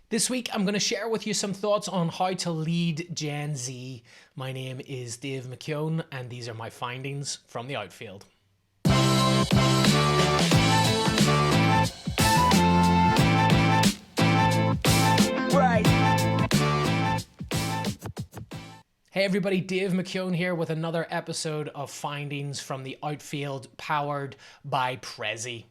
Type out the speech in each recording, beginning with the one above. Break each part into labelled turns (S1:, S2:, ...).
S1: This week, I'm going to share with you some thoughts on how to lead Gen Z. My name is Dave McKeown, and these are my findings from the outfield. Hey everybody, Dave McKeown here with another episode of Findings from the Outfield, powered by Prezi.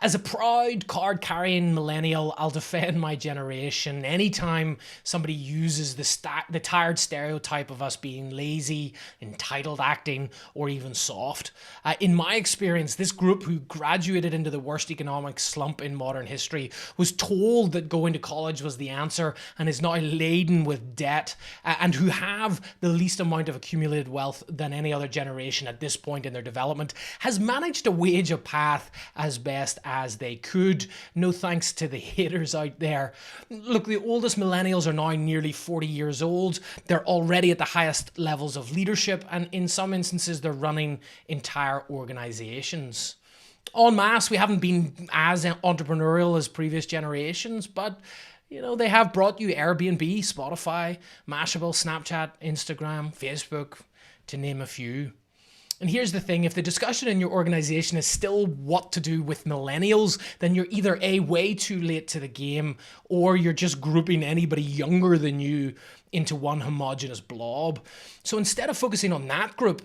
S1: As a proud card-carrying millennial, I'll defend my generation anytime somebody uses the tired stereotype of us being lazy, entitled acting, or even soft. In my experience, this group who graduated into the worst economic slump in modern history was told that going to college was the answer and is now laden with debt, and who have the least amount of accumulated wealth than any other generation at this point in their development, has managed to wage a path as best as they could. No thanks to the haters out there. Look, the oldest millennials are now nearly 40 years old. They're already at the highest levels of leadership, and in some instances, they're running entire organizations. En masse, we haven't been as entrepreneurial as previous generations, but they have brought you Airbnb, Spotify, Mashable, Snapchat, Instagram, Facebook, to name a few. And here's the thing, if the discussion in your organization is still what to do with millennials, then you're either A, way too late to the game, or you're just grouping anybody younger than you into one homogenous blob. So instead of focusing on that group,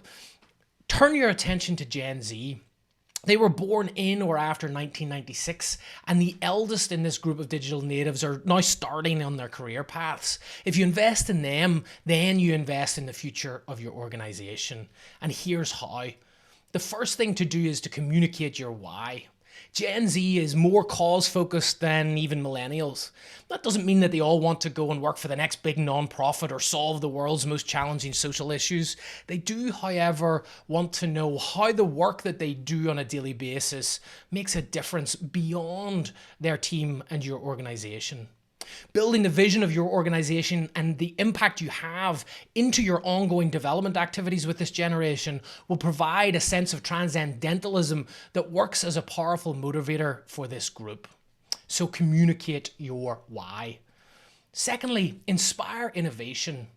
S1: turn your attention to Gen Z. They were born in or after 1996, and the eldest in this group of digital natives are now starting on their career paths. If you invest in them, then you invest in the future of your organization. And here's how. The first thing to do is to communicate your why. Gen Z is more cause-focused than even millennials. That doesn't mean that they all want to go and work for the next big non-profit or solve the world's most challenging social issues. They do, however, want to know how the work that they do on a daily basis makes a difference beyond their team and your organization. Building the vision of your organization and the impact you have into your ongoing development activities with this generation will provide a sense of transcendentalism that works as a powerful motivator for this group. So communicate your why. Secondly, inspire innovation.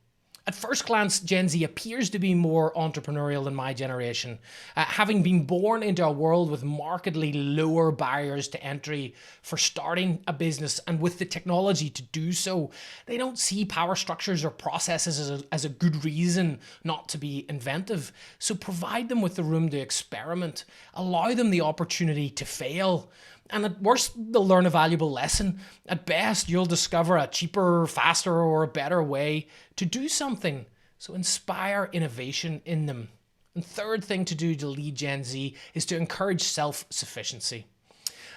S1: At first glance, Gen Z appears to be more entrepreneurial than my generation. Having been born into a world with markedly lower barriers to entry for starting a business, and with the technology to do so, they don't see power structures or processes as a good reason not to be inventive. So provide them with the room to experiment. Allow them the opportunity to fail. And at worst, they'll learn a valuable lesson. At best, you'll discover a cheaper, faster, or a better way to do something. So inspire innovation in them. And third thing to do to lead Gen Z is to encourage self-sufficiency.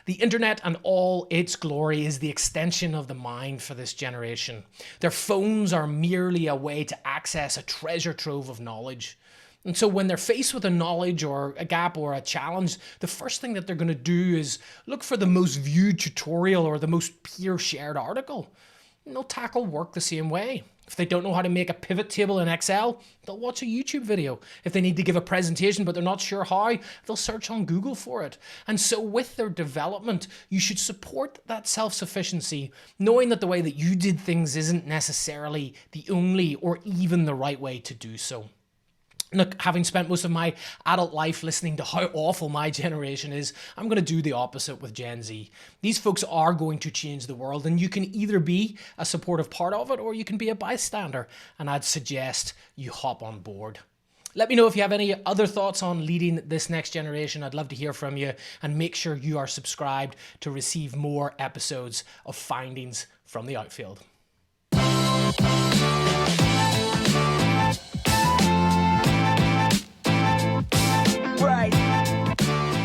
S1: The internet and all its glory is the extension of the mind for this generation. Their phones are merely a way to access a treasure trove of knowledge. And so when they're faced with a knowledge or a gap or a challenge, the first thing that they're going to do is look for the most viewed tutorial or the most peer shared article. And they'll tackle work the same way. If they don't know how to make a pivot table in Excel, they'll watch a YouTube video. If they need to give a presentation but they're not sure how, they'll search on Google for it. And so with their development, you should support that self-sufficiency, knowing that the way that you did things isn't necessarily the only or even the right way to do so. Look, having spent most of my adult life listening to how awful my generation is, I'm going to do the opposite with Gen Z. These folks are going to change the world, and you can either be a supportive part of it or you can be a bystander, and I'd suggest you hop on board. Let me know if you have any other thoughts on leading this next generation. I'd love to hear from you, and make sure you are subscribed to receive more episodes of Findings from the Outfield.